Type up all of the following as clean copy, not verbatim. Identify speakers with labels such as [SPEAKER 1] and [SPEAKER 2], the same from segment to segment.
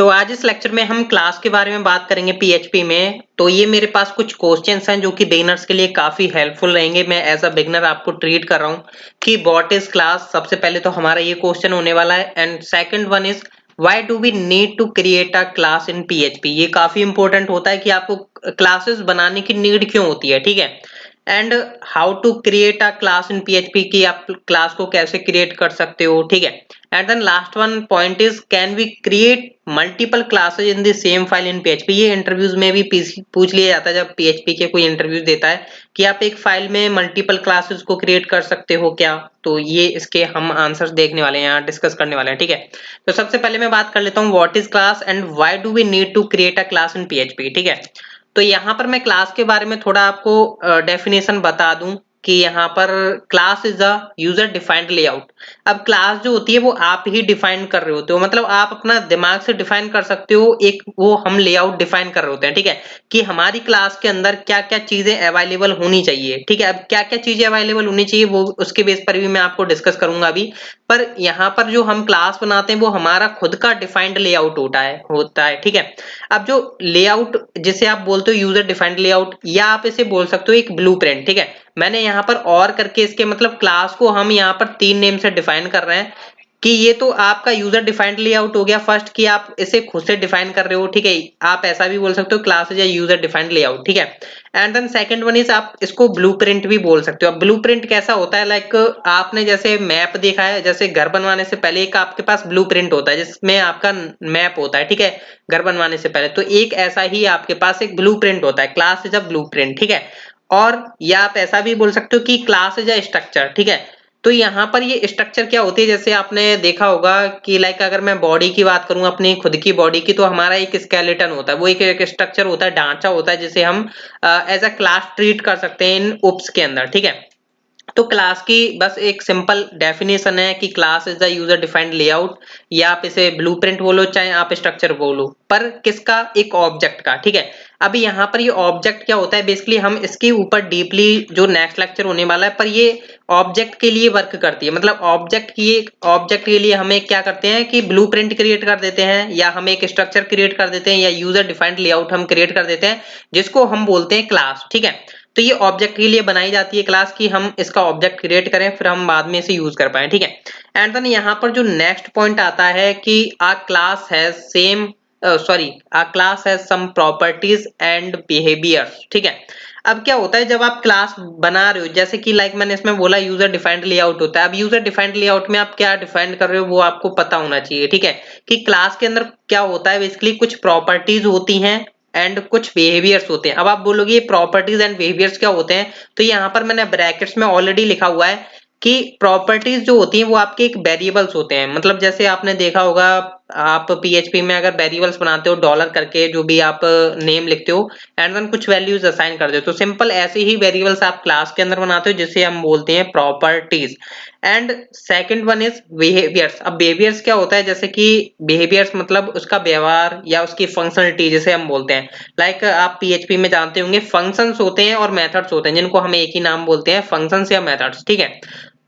[SPEAKER 1] तो आज इस लेक्चर में हम क्लास के बारे में बात करेंगे पीएचपी में। तो ये मेरे पास कुछ क्वेश्चंस हैं जो कि बिगिनर्स के लिए काफी हेल्पफुल रहेंगे। मैं एज अ बिगिनर आपको ट्रीट कर रहा हूँ कि व्हाट इज क्लास। सबसे पहले तो हमारा ये क्वेश्चन होने वाला है and second one is why do we need to create a class in PHP. ये काफी इंपॉर्टेंट होता है कि आपको क्लासेस बनाने की नीड क्यों होती है, ठीक है। And how to create a class in PHP की आप क्लास को कैसे क्रिएट कर सकते हो, ठीक है। And then last one point is can we create multiple classes in the same file in PHP. ये इंटरव्यूज में भी पूछ लिया जाता है जब पीएचपी के कोई इंटरव्यूज देता है कि आप एक फाइल में मल्टीपल क्लासेस को क्रिएट कर सकते हो क्या। तो ये इसके हम आंसर्स देखने वाले हैं, यहाँ डिस्कस करने वाले हैं, ठीक है। तो सबसे पहले मैं बात कर लेता हूँ what is class and why do we need to create a class in PHP, ठीक है। तो यहाँ पर मैं क्लास के बारे में थोड़ा आपको डेफिनेशन बता दूं कि यहाँ पर class is a user defined layout. अब क्लास जो होती है वो आप ही डिफाइन कर रहे होते हो, मतलब आप अपना दिमाग से डिफाइन कर सकते हो। एक वो हम लेआउट डिफाइन कर रहे होते हैं, ठीक है, कि हमारी क्लास के अंदर क्या क्या चीजें अवेलेबल होनी चाहिए, ठीक है। अब क्या क्या चीजें अवेलेबल होनी चाहिए वो उसके बेस पर भी मैं आपको डिस्कस करूंगा अभी। पर यहाँ पर जो हम क्लास बनाते हैं वो हमारा खुद का डिफाइंड लेआउट होता है, ठीक है। अब जो लेआउट जिसे आप बोलते हो यूजर डिफाइंड लेआउट, या आप इसे बोल सकते हो एक ब्लूप्रिंट, ठीक है। मैंने यहाँ पर और करके इसके मतलब क्लास को हम यहाँ पर 3 नेम से डिफाइन कर रहे हैं कि ये तो आपका यूजर डिफाइंड लेआउट हो गया फर्स्ट, कि आप इसे खुद से डिफाइन कर रहे हो, ठीक है। आप ऐसा भी बोल सकते हो क्लास या यूजर डिफाइंड लेआउट, ठीक है। And then second one is आप इसको ब्लूप्रिंट भी बोल सकते हो। अब ब्लूप्रिंट कैसा होता है, लाइक आपने जैसे मैप देखा है, जैसे घर बनवाने से पहले एक आपके पास ब्लूप्रिंट होता है जिसमें आपका मैप होता है, ठीक है, घर बनवाने से पहले। तो एक ऐसा ही आपके पास एक ब्लूप्रिंट होता है, क्लास इज अ ब्लूप्रिंट, ठीक है। और या आप ऐसा भी बोल सकते हो कि क्लास इज अ स्ट्रक्चर, ठीक है। तो यहाँ पर ये स्ट्रक्चर क्या होती है, जैसे आपने देखा होगा कि लाइक अगर मैं बॉडी की बात करूं अपनी खुद की बॉडी की, तो हमारा एक स्केलेटन होता है, वो एक स्ट्रक्चर होता है, ढांचा होता है जिसे हम एज अ क्लास ट्रीट कर सकते हैं इन उप्स के अंदर, ठीक है। तो क्लास की बस एक सिंपल डेफिनेशन है कि class is the user defined layout, या आप इसे ब्लूप्रिंट बोलो चाहे आप स्ट्रक्चर बोलो, पर किसका, एक ऑब्जेक्ट का, ठीक है। अभी यहाँ पर ये ऑब्जेक्ट क्या होता है, बेसिकली हम इसके ऊपर डीपली जो नेक्स्ट लेक्चर होने वाला है, पर ये ऑब्जेक्ट के लिए वर्क करती है। मतलब ऑब्जेक्ट के लिए हमें क्या करते हैं कि ब्लूप्रिंट क्रिएट कर देते हैं, या हम एक स्ट्रक्चर क्रिएट कर देते हैं, या यूजर डिफाइंड लेआउट हम क्रिएट कर देते हैं जिसको हम बोलते हैं क्लास, ठीक है। तो ये ऑब्जेक्ट के लिए बनाई जाती है क्लास, की हम इसका ऑब्जेक्ट क्रिएट करें फिर हम बाद में इसे यूज कर पाए, ठीक है। एंड देन यहाँ पर जो नेक्स्ट पॉइंट आता है कि a class has same a class has some properties and behaviours, ठीक है। अब क्या होता है जब आप क्लास बना रहे हो, जैसे कि लाइक मैंने इसमें बोला यूजर डिफाइंड लेआउट होता है। अब यूजर डिफाइंड लेआउट में आप क्या डिफाइन कर रहे हो वो आपको पता होना चाहिए, ठीक है, कि क्लास के अंदर क्या होता है। बेसिकली कुछ प्रॉपर्टीज होती हैं एंड कुछ बिहेवियर्स होते हैं। अब आप बोलोगे ये प्रॉपर्टीज एंड बिहेवियर्स क्या होते हैं, तो यहाँ पर मैंने ब्रैकेट्स में ऑलरेडी लिखा हुआ है कि प्रॉपर्टीज जो होती हैं वो आपके एक वेरिएबल्स होते हैं। मतलब जैसे आपने देखा होगा आप पीएचपी में अगर वेरिएबल्स बनाते हो डॉलर करके, जो भी आप नेम लिखते हो एंड देन कुछ वैल्यूज असाइन कर देते हो, तो सिंपल ऐसे ही वेरिएबल्स आप क्लास के अंदर बनाते हो जिसे हम बोलते हैं properties. And second one is behaviours. अब बिहेवियर्स क्या होता है, जैसे कि बिहेवियर्स मतलब उसका व्यवहार या उसकी फंक्शनलिटी जिसे हम बोलते हैं। लाइक आप पीएचपी में जानते होंगे फंक्शंस होते हैं और मेथड्स होते हैं जिनको हम एक ही नाम बोलते हैं, फंक्शंस या मेथड्स, ठीक है।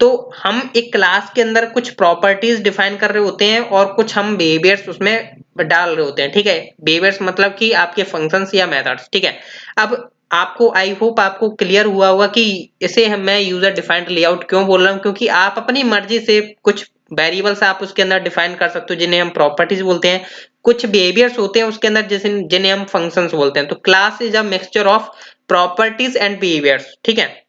[SPEAKER 1] तो हम एक क्लास के अंदर कुछ प्रॉपर्टीज डिफाइन कर रहे होते हैं और कुछ हम बिहेवियर्स उसमें डाल रहे होते हैं, ठीक है। बिहेवियर्स मतलब कि आपके फंक्शंस या मेथड्स, ठीक है। अब आपको आई होप आपको क्लियर हुआ होगा कि इसे मैं यूजर डिफाइंड लेआउट क्यों बोल रहा हूँ, क्योंकि आप अपनी मर्जी से कुछ वेरिएबल्स आप उसके अंदर डिफाइन कर सकते हो जिन्हें हम प्रॉपर्टीज बोलते हैं। कुछ बिहेवियर्स होते हैं उसके अंदर जिन्हें हम फंक्शंस बोलते हैं। तो class is a mixture of properties and behaviours, ठीक है।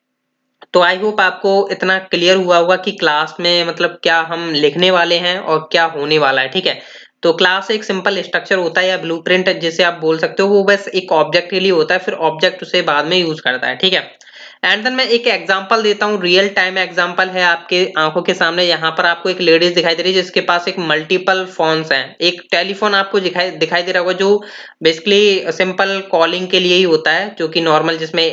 [SPEAKER 1] तो आई होप आपको इतना क्लियर हुआ होगा कि क्लास में मतलब क्या हम लिखने वाले हैं और क्या होने वाला है, ठीक है। तो क्लास एक सिंपल स्ट्रक्चर होता है या ब्लूप्रिंट जिसे आप बोल सकते हो, वो बस एक ऑब्जेक्ट के लिए होता है, फिर ऑब्जेक्ट उसे बाद में यूज करता है, ठीक है। एंड देन मैं एक एग्जांपल देता हूँ, रियल टाइम एग्जांपल है आपके आंखों के सामने। यहाँ पर आपको एक लेडीज दिखाई दे रही है जिसके पास एक मल्टीपल फोन्स हैं। एक टेलीफोन आपको दिखाई दे रहा होगा जो बेसिकली सिंपल कॉलिंग के लिए ही होता है, जो कि नॉर्मल जिसमें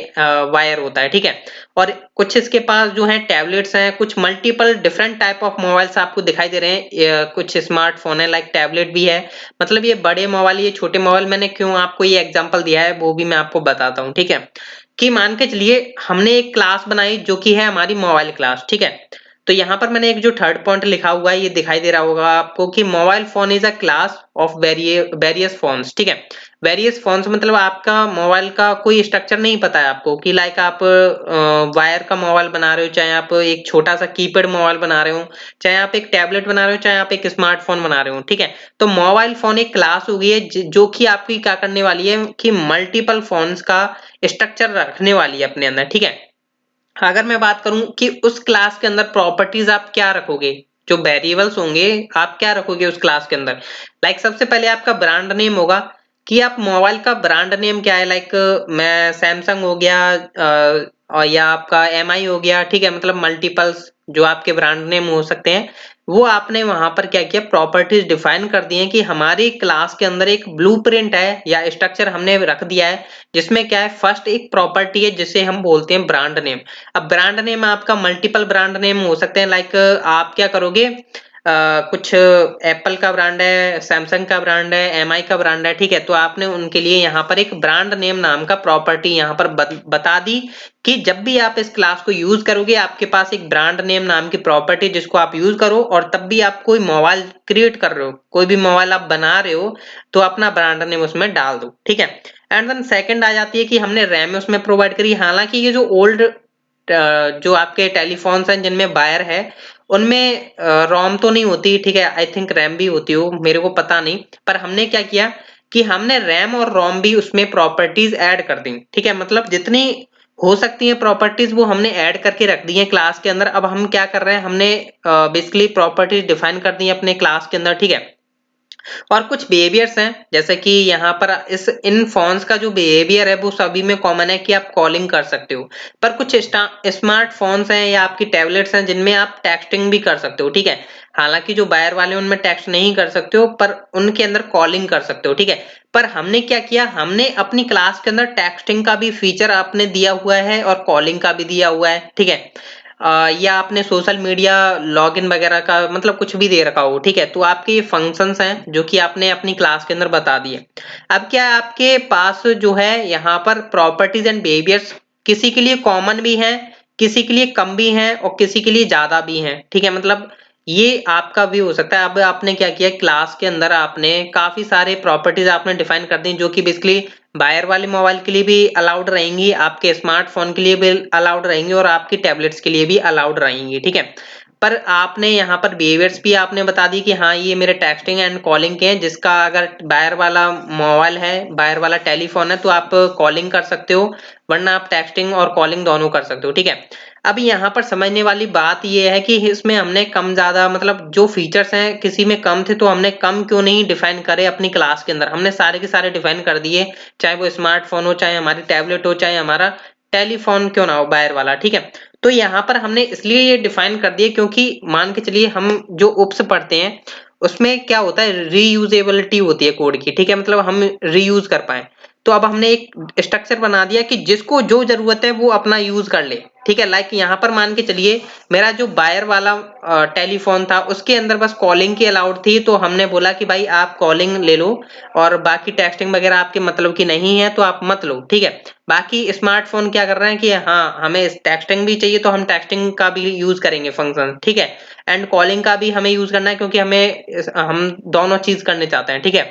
[SPEAKER 1] वायर होता है, ठीक है। और कुछ इसके पास जो है टैबलेट्स हैं, कुछ multiple different type of mobiles आपको दिखाई दे रहे हैं। कुछ स्मार्टफोन है, लाइक टैबलेट भी है। मतलब ये बड़े मोबाइल ये छोटे मोबाइल, मैंने क्यों आपको ये एग्जांपल दिया है वो भी मैं आपको बताता हूँ, ठीक है। कि मान के चलिए हमने एक क्लास बनाई जो कि है हमारी मोबाइल क्लास, ठीक है। तो यहाँ पर मैंने एक जो थर्ड पॉइंट लिखा हुआ है ये दिखाई दे रहा होगा आपको कि mobile phone is a class of various phones. ठीक है, वेरियस फोन्स मतलब आपका मोबाइल का कोई स्ट्रक्चर नहीं पता है आपको कि लाइक आप वायर का मोबाइल बना रहे हो, चाहे आप एक छोटा सा कीपैड मोबाइल बना रहे हो, चाहे आप एक टैबलेट बना रहे हो, चाहे आप एक स्मार्टफोन बना रहे हो। ठीक है, तो मोबाइल फोन एक क्लास हो गई है जो कि आपकी क्या करने वाली है कि मल्टीपल फोन्स का स्ट्रक्चर रखने वाली है अपने अंदर। ठीक है, अगर मैं बात करूं कि उस क्लास के अंदर प्रॉपर्टीज आप क्या रखोगे, जो वेरिएबल्स होंगे आप क्या रखोगे उस क्लास के अंदर। लाइक सबसे पहले आपका ब्रांड नेम होगा कि आप मोबाइल का ब्रांड नेम क्या है। लाइक मैं सैमसंग हो गया और या आपका एमआई हो गया। ठीक है, मतलब मल्टीपल्स जो आपके ब्रांड नेम हो सकते हैं, वो आपने वहां पर क्या किया, प्रॉपर्टीज डिफाइन कर दी हैं कि हमारी क्लास के अंदर एक ब्लूप्रिंट है या स्ट्रक्चर हमने रख दिया है जिसमें क्या है, फर्स्ट एक प्रॉपर्टी है जिसे हम बोलते हैं ब्रांड नेम। अब ब्रांड नेम आपका मल्टीपल ब्रांड नेम हो सकते हैं। लाइक आप क्या करोगे, कुछ एप्पल का ब्रांड है, सैमसंग का ब्रांड है, एमआई का ब्रांड है। ठीक है, तो आपने उनके लिए यहाँ पर एक ब्रांड नेम नाम का प्रॉपर्टी यहाँ पर बता दी कि जब भी आप इस क्लास को यूज करोगे आपके पास एक ब्रांड नेम नाम की प्रॉपर्टी जिसको आप यूज करो, और तब भी आप कोई मोबाइल क्रिएट कर रहे हो, कोई भी मोबाइल आप बना रहे हो तो अपना ब्रांड नेम उसमें डाल दो। ठीक है, एंड देन सेकंड आ जाती है कि हमने रैम उसमें प्रोवाइड करी। हालांकि ये जो ओल्ड जो आपके टेलीफोन्स हैं जिनमें वायर है उनमें रोम तो नहीं होती। ठीक है, आई थिंक रैम भी होती हो, मेरे को पता नहीं। पर हमने क्या किया कि हमने रैम और रोम भी उसमें प्रॉपर्टीज ऐड कर दी। ठीक है, मतलब जितनी हो सकती है प्रॉपर्टीज वो हमने ऐड करके रख दी है क्लास के अंदर। अब हम क्या कर रहे हैं, हमने बेसिकली प्रॉपर्टीज डिफाइन कर दी है अपने क्लास के अंदर। ठीक है, और कुछ बिहेवियर्स हैं जैसे कि यहाँ पर इस इन फोन्स का जो बिहेवियर है वो सभी में कॉमन है कि आप कॉलिंग कर सकते हो। पर कुछ स्मार्ट फोन्स हैं या आपकी टैबलेट्स हैं जिनमें आप टेक्सटिंग भी कर सकते हो। ठीक है, हालांकि जो बायर वाले उनमें टेक्स्ट नहीं कर सकते हो पर उनके अंदर कॉलिंग कर सकते हो। ठीक है, पर हमने क्या किया, हमने अपनी क्लास के अंदर टेक्सटिंग का भी फीचर आपने दिया हुआ है और कॉलिंग का भी दिया हुआ है। ठीक है, या आपने सोशल मीडिया लॉगिन वगैरह का मतलब कुछ भी दे रखा हो। ठीक है, तो आपके ये फंक्शंस हैं जो कि आपने अपनी क्लास के अंदर बता दिए। अब क्या है, आपके पास जो है यहाँ पर प्रॉपर्टीज एंड बिहेवियर्स किसी के लिए कॉमन भी हैं, किसी के लिए कम भी हैं और किसी के लिए ज्यादा भी हैं। ठीक है, मतलब ये आपका भी हो सकता है। अब आपने क्या किया, क्लास के अंदर आपने काफी सारे प्रॉपर्टीज आपने डिफाइन कर दी जो कि बेसिकली बायर वाले मोबाइल के लिए भी अलाउड रहेंगी, आपके स्मार्टफोन के लिए भी अलाउड रहेंगी और आपकी टैबलेट्स के लिए भी अलाउड रहेंगी। ठीक है, पर आपने यहाँ पर बिहेवियर्स भी आपने बता दी कि हाँ ये मेरे टेक्सटिंग एंड कॉलिंग के हैं, जिसका अगर बायर वाला मोबाइल है, बायर वाला टेलीफोन है तो आप कॉलिंग कर सकते हो, वरना आप टेक्सटिंग और कॉलिंग दोनों कर सकते हो। ठीक है, अब यहाँ पर समझने वाली बात ये है कि इसमें हमने कम ज्यादा मतलब जो फीचर्स हैं किसी में कम थे तो हमने कम क्यों नहीं डिफाइन करे अपनी क्लास के अंदर, हमने सारे के सारे डिफाइन कर दिए, चाहे वो स्मार्टफोन हो, चाहे हमारी टैबलेट हो, चाहे हमारा टेलीफोन क्यों ना हो बायर वाला। ठीक है, तो यहाँ पर हमने इसलिए ये डिफाइन कर दिए क्योंकि मान के चलिए हम जो उप्स पढ़ते हैं उसमें क्या होता है, रीयूजेबिलिटी होती है कोड की। ठीक है, मतलब हम रीयूज कर पाए। तो अब हमने एक स्ट्रक्चर बना दिया कि जिसको जो जरूरत है वो अपना यूज कर ले। ठीक है, लाइक यहाँ पर मान के चलिए मेरा जो बायर वाला टेलीफोन था उसके अंदर बस कॉलिंग की अलाउड थी, तो हमने बोला कि भाई आप कॉलिंग ले लो और बाकी टेक्सटिंग वगैरह आपके मतलब की नहीं है तो आप मत लो। ठीक है, बाकी स्मार्टफोन क्या कर रहे हैं कि हाँ हमें टेक्सटिंग भी चाहिए तो हम टेक्सटिंग का भी यूज करेंगे फंक्शन। ठीक है, एंड कॉलिंग का भी हमें यूज करना है क्योंकि हम दोनों चीज करने चाहते हैं। ठीक है,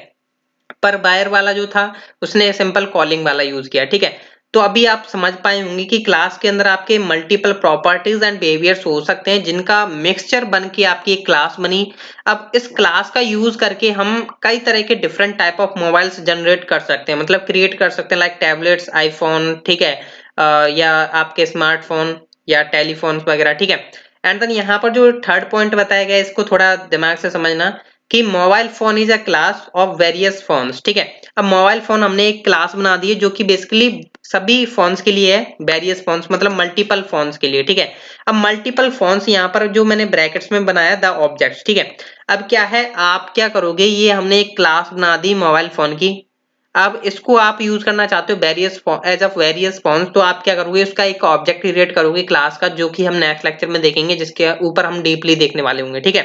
[SPEAKER 1] पर बायर वाला जो था उसने सिंपल कॉलिंग वाला यूज किया। ठीक है, तो अभी आप समझ पाए होंगे कि क्लास के अंदर आपके मल्टीपल प्रॉपर्टीज एंड बिहेवियर्स हो सकते हैं जिनका मिक्सचर बन के आपकी एक क्लास बनी। अब इस क्लास का यूज करके हम कई तरह के different type of mobiles generate कर सकते हैं, मतलब क्रिएट कर सकते हैं, लाइक टैबलेट्स, आईफोन। ठीक है, या आपके स्मार्टफोन या टेलीफोन्स वगैरह। ठीक है, एंड देन यहाँ पर जो थर्ड पॉइंट बताया गया है इसको थोड़ा दिमाग से समझना कि mobile phone is a class of various phones. ठीक है, अब मोबाइल फोन हमने एक क्लास बना दी है जो कि बेसिकली सभी फोन्स के लिए है, वेरियस फोन्स मतलब मल्टीपल फोन्स के लिए। ठीक है, अब मल्टीपल फोन्स यहाँ पर जो मैंने ब्रैकेट्स में बनाया द ऑब्जेक्ट्स। ठीक है, अब क्या है, आप क्या करोगे, ये हमने एक क्लास बना दी मोबाइल फोन की। अब इसको आप यूज करना चाहते हो various age of various forms, तो आप क्या करोगे, उसका एक ऑब्जेक्ट क्रिएट करोगे क्लास का, जो कि हम नेक्स्ट लेक्चर में देखेंगे, जिसके ऊपर हम डीपली देखने वाले होंगे। ठीक है,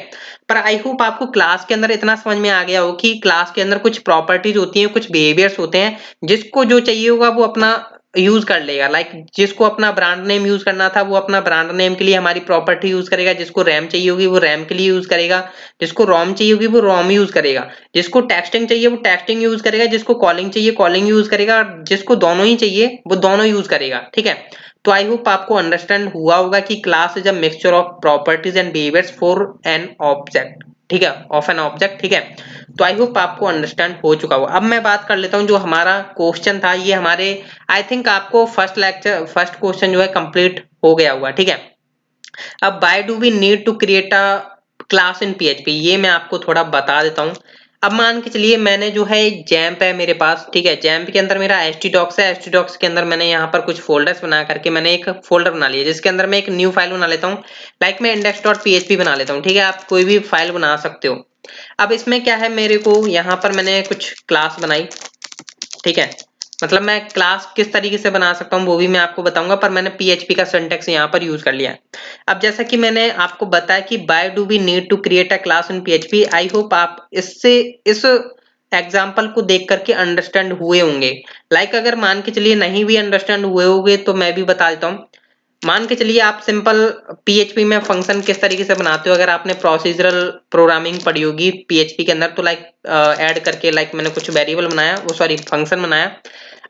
[SPEAKER 1] पर आई होप आपको क्लास के अंदर इतना समझ में आ गया हो कि क्लास के अंदर कुछ प्रॉपर्टीज होती हैं, कुछ बिहेवियर्स होते हैं, जिसको जो चाहिए होगा वो अपना यूज कर लेगा। लाइक जिसको अपना ब्रांड नेम यूज करना था वो अपना ब्रांड नेम के लिए हमारी प्रॉपर्टी यूज करेगा, जिसको रैम चाहिए होगी वो रैम के लिए यूज करेगा, जिसको रोम चाहिए होगी वो रोम यूज करेगा, जिसको टेक्सटिंग चाहिए वो टेक्सटिंग यूज करेगा, जिसको कॉलिंग चाहिए कॉलिंग यूज करेगा, और जिसको दोनों ही चाहिए वो दोनों यूज करेगा। ठीक है, तो आई होप आपको अंडरस्टैंड हुआ होगा कि class is a mixture of properties and behaviours for an object. ठीक है, ऑफ एन ऑब्जेक्ट। ठीक है, तो आई होप आपको अंडरस्टैंड हो चुका होगा। अब मैं बात कर लेता हूँ जो हमारा क्वेश्चन था, ये हमारे आई थिंक आपको फर्स्ट क्वेश्चन जो है कंप्लीट हो गया होगा। ठीक है, अब why do we need to create a class in PHP, ये मैं आपको थोड़ा बता देता हूँ। अब मान के चलिए मैंने जो है एक जैम्प है मेरे पास। ठीक है, जैम्प के अंदर मेरा htdocs है, htdocs के अंदर मैंने यहाँ पर कुछ फोल्डर्स बना करके मैंने एक फोल्डर बना लिया जिसके अंदर मैं एक न्यू फाइल बना लेता हूँ। लाइक मैं index.php बना लेता हूँ। ठीक है, आप कोई भी फाइल बना सकते हो। अब इसमें क्या है, मेरे को यहाँ पर मैंने कुछ क्लास बनाई। ठीक है, मतलब मैं क्लास किस तरीके से बना सकता हूँ वो भी मैं आपको बताऊंगा, पर मैंने पीएचपी का सिंटैक्स यहाँ पर यूज कर लिया है। अब जैसा कि मैंने आपको बताया कि why do we need to create a class in PHP, I hope आप इससे इस एग्जाम्पल को देख करके अंडरस्टैंड हुए होंगे। लाइक अगर मान के चलिए नहीं भी अंडरस्टैंड हुए होंगे तो मैं भी बता देता हूँ। मान के चलिए आप सिंपल पीएचपी में फंक्शन किस तरीके से बनाते हो, अगर आपने प्रोसीजरल प्रोग्रामिंग पढ़ी होगी पीएचपी के अंदर, तो लाइक ऐड करके लाइक मैंने कुछ वेरिएबल बनाया, वो सॉरी फंक्शन बनाया।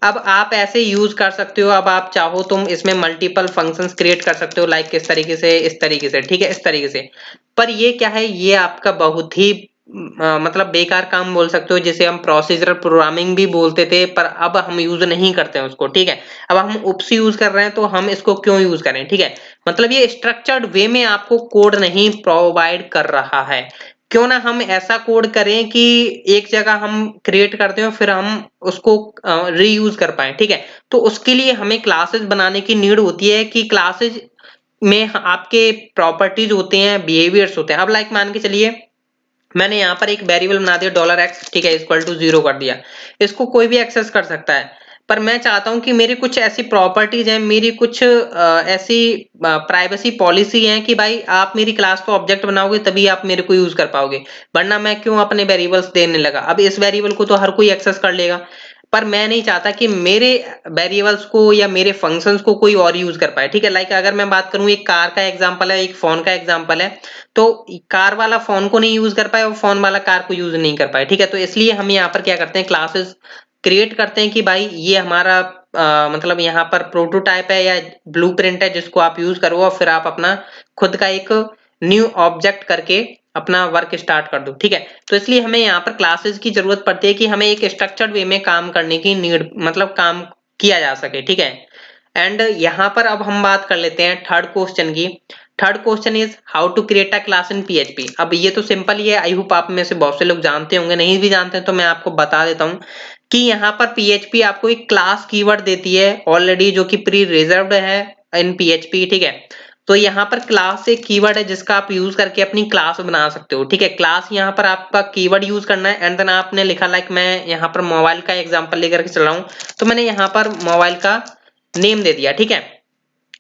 [SPEAKER 1] अब आप ऐसे यूज कर सकते हो, अब आप चाहो तुम इसमें मल्टीपल फंक्शंस क्रिएट कर सकते हो, लाइक किस तरीके से, इस तरीके से। ठीक है, इस तरीके से। पर ये क्या है, ये आपका बहुत ही मतलब बेकार काम बोल सकते हो, जिसे हम प्रोसीजरल प्रोग्रामिंग भी बोलते थे, पर अब हम यूज नहीं करते हैं उसको। ठीक है, अब हम उप्स यूज कर रहे हैं, तो हम इसको क्यों यूज करें। ठीक है, मतलब ये स्ट्रक्चर्ड वे में आपको कोड नहीं प्रोवाइड कर रहा है। क्यों ना हम ऐसा कोड करें कि एक जगह हम क्रिएट करते हो फिर हम उसको रीयूज कर पाए। ठीक है, तो उसके लिए हमें क्लासेस बनाने की नीड होती है कि क्लासेस में आपके प्रॉपर्टीज होते हैं, बिहेवियर्स होते हैं। अब लाइक मान के चलिए मैंने यहाँ पर एक वेरिएबल बना दिया $x। ठीक है, इक्वल टू 0 कर दिया। इसको कोई भी एक्सेस कर सकता है, पर मैं चाहता हूं कि मेरी कुछ ऐसी प्रॉपर्टीज हैं, मेरी कुछ ऐसी प्राइवेसी पॉलिसी है कि भाई आप मेरी क्लास को ऑब्जेक्ट बनाओगे तभी आप मेरे को यूज कर पाओगे, वरना मैं क्यों अपने वेरिएबल्स देने लगा। अब इस वेरिएबल को तो हर कोई एक्सेस कर लेगा, पर मैं नहीं चाहता कि मेरे वेरिएबल्स को या मेरे फंक्शंस को कोई और यूज कर पाए। ठीक है, लाइक अगर मैं बात करूं, एक कार का एग्जांपल है, एक फोन का एग्जांपल है, तो कार वाला फोन को नहीं यूज कर पाए और फोन वाला कार को यूज नहीं कर पाए। ठीक है, तो इसलिए हम यहाँ पर क्या करते हैं, क्लासेस क्रिएट करते हैं कि भाई ये हमारा मतलब यहाँ पर प्रोटोटाइप है या ब्लूप्रिंट है जिसको आप यूज करो, और फिर आप अपना खुद का एक न्यू ऑब्जेक्ट करके अपना वर्क स्टार्ट कर दो। ठीक है, तो इसलिए हमें यहाँ पर क्लासेस की जरूरत पड़ती है कि हमें एक स्ट्रक्चर्ड वे में काम करने की नीड, मतलब काम किया जा सके। ठीक है, एंड यहाँ पर अब हम बात कर लेते हैं थर्ड क्वेश्चन की। Third question is how to create a class in PHP. अब ये तो सिंपल ही है, आई होप आप में से बहुत से लोग जानते होंगे, नहीं भी जानते हैं तो मैं आपको बता देता हूँ कि यहाँ पर पीएचपी आपको एक क्लास कीवर्ड देती है ऑलरेडी, जो कि प्री रिजर्व्ड है इन पीएचपी। ठीक है, तो यहाँ पर क्लास एक कीवर्ड है जिसका आप यूज करके अपनी क्लास बना सकते हो। ठीक है, क्लास यहाँ पर आपका कीवर्ड यूज करना है, एंड देन आपने लिखा, लाइक मैं यहाँ पर मोबाइल का एग्जांपल लेकर के चल रहा हूँ, तो मैंने यहाँ पर मोबाइल का नेम दे दिया। ठीक है,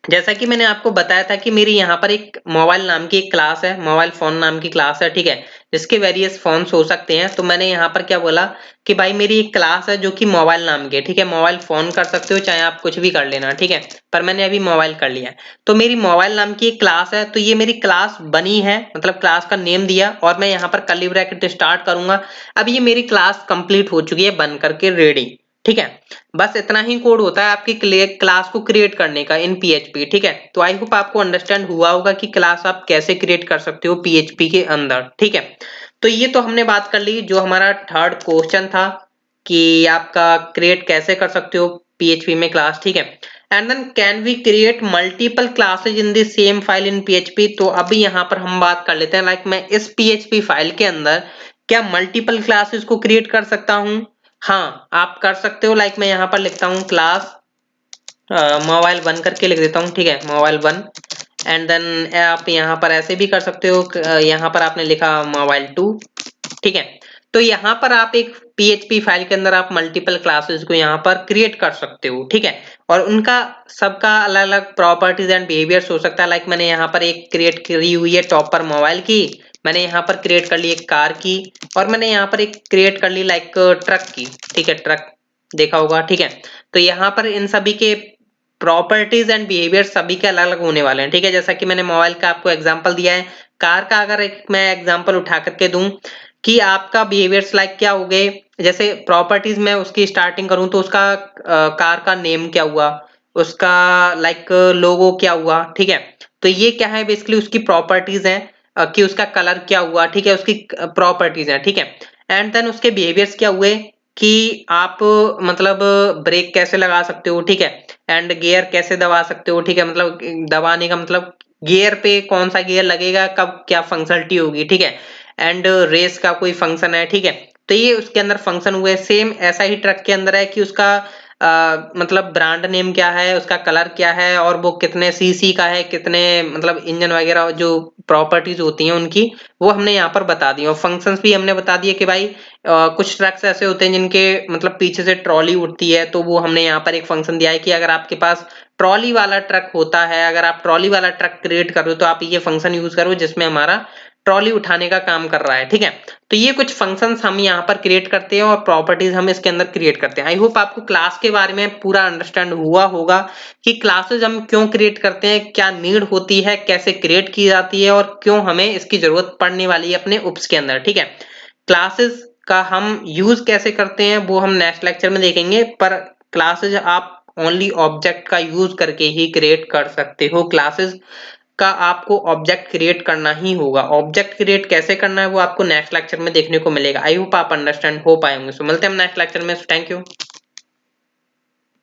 [SPEAKER 1] जैसा कि मैंने आपको बताया था कि मेरी यहाँ पर एक मोबाइल नाम की एक क्लास है, मोबाइल फोन नाम की क्लास है। ठीक है, जिसके वेरियस फोन्स हो सकते हैं, तो मैंने यहाँ पर क्या बोला कि भाई मेरी एक क्लास है जो कि मोबाइल नाम की है। ठीक है, मोबाइल फोन कर सकते हो, चाहे आप कुछ भी कर लेना। ठीक है, पर मैंने अभी मोबाइल कर लिया है, तो मेरी मोबाइल नाम की एक क्लास है, तो ये मेरी क्लास बनी है, मतलब क्लास का नेम दिया, और मैं यहाँ पर कर्ली ब्रैकेट स्टार्ट करूंगा। अब ये मेरी क्लास कंप्लीट हो चुकी है, बन करके रेडी। ठीक है, बस इतना ही कोड होता है आपकी क्लास को क्रिएट करने का इन पीएचपी। ठीक है, तो आई होप आपको अंडरस्टैंड हुआ होगा कि क्लास आप कैसे क्रिएट कर सकते हो पीएचपी के अंदर। ठीक है, तो ये तो हमने बात कर ली जो हमारा थर्ड क्वेश्चन था कि आपका क्रिएट कैसे कर सकते हो पीएचपी में क्लास। ठीक है, and then can we create multiple classes in the same file in PHP. तो अभी यहाँ पर हम बात कर लेते हैं, लाइक मैं इस पीएचपी फाइल के अंदर क्या मल्टीपल क्लासेस को क्रिएट कर सकता हूँ। हाँ, आप कर सकते हो। लाइक मैं यहाँ पर लिखता हूँ क्लास मोबाइल वन करके लिख देता हूँ। ठीक है, मोबाइल वन, एंड देन आप यहाँ पर ऐसे भी कर सकते हो, यहाँ पर आपने लिखा मोबाइल टू। ठीक है, तो यहाँ पर आप एक पीएचपी फाइल के अंदर आप मल्टीपल क्लासेस को यहाँ पर क्रिएट कर सकते हो। ठीक है, और उनका सबका अलग अलग प्रॉपर्टीज एंड बिहेवियर्स हो सकता है। लाइक मैंने यहाँ पर एक क्रिएट करी हुई है टॉप पर मोबाइल की, मैंने यहाँ पर क्रिएट कर ली एक कार की, और मैंने यहाँ पर एक क्रिएट कर ली लाइक ट्रक की। ठीक है, ट्रक, देखा होगा, ठीक है। तो यहाँ पर इन सभी के प्रॉपर्टीज एंड बिहेवियर सभी के अलग अलग होने वाले हैं, ठीक है। जैसा कि मैंने मोबाइल का आपको एग्जांपल दिया है, कार का अगर एक मैं एग्जांपल उठा करके दूं कि आपका बिहेवियर्स लाइक क्या हो गए। जैसे प्रॉपर्टीज में उसकी स्टार्टिंग करूं तो उसका कार का नेम क्या हुआ, उसका लाइक लोगो क्या हुआ, ठीक है। तो ये क्या है, बेसिकली उसकी प्रॉपर्टीज हैं, कि उसका कलर क्या हुआ, ठीक है, उसकी प्रॉपर्टीज हैं, ठीक है। एंड देन उसके बिहेवियर्स क्या हुए कि आप मतलब ब्रेक कैसे लगा सकते हो, ठीक है, एंड गियर कैसे दबा सकते हो, ठीक है, मतलब दबाने का मतलब गियर पे कौन सा गियर लगेगा, कब क्या फंक्शनलिटी होगी, ठीक है। एंड रेस का कोई फंक्शन है, ठीक है। तो ये उसके अंदर फंक्शन हुए। सेम ऐसा ही ट्रक के अंदर है कि उसका मतलब ब्रांड नेम क्या है, उसका कलर क्या है, और वो कितने सीसी का है, कितने मतलब इंजन वगैरह जो प्रॉपर्टीज होती हैं उनकी, वो हमने यहाँ पर बता दी। और फंक्शंस भी हमने बता दिए कि भाई कुछ ट्रक्स ऐसे होते हैं जिनके मतलब पीछे से ट्रॉली उठती है, तो वो हमने यहाँ पर एक फंक्शन दिया है कि अगर आपके पास ट्रॉली वाला ट्रक होता है, अगर आप ट्रॉली वाला ट्रक क्रिएट कर रहे हो तो आप ये फंक्शन यूज करो जिसमें हमारा ट्रॉली उठाने का काम कर रहा है, ठीक है। तो ये कुछ फंक्शंस हम यहाँ पर क्रिएट करते हैं और प्रॉपर्टीज हम इसके अंदर क्रिएट करते हैं। आई होप आपको क्लास के बारे में पूरा अंडरस्टैंड हुआ होगा कि क्लासेज हम क्यों क्रिएट करते हैं, क्या नीड होती है, कैसे क्रिएट की जाती है, और क्यों हमें इसकी जरूरत पड़ने वाली है अपने उप्स के अंदर, ठीक है। क्लासेस का हम यूज कैसे करते हैं वो हम नेक्स्ट लेक्चर में देखेंगे, पर क्लासेज आप ओनली ऑब्जेक्ट का यूज करके ही क्रिएट कर सकते हो। क्लासेस का आपको ऑब्जेक्ट क्रिएट करना ही होगा। ऑब्जेक्ट क्रिएट कैसे करना है वो आपको नेक्स्ट लेक्चर में देखने को मिलेगा। आई होप आप अंडरस्टैंड हो पाए होंगे। सो मिलते हैं हम नेक्स्ट लेक्चर में। Thank you.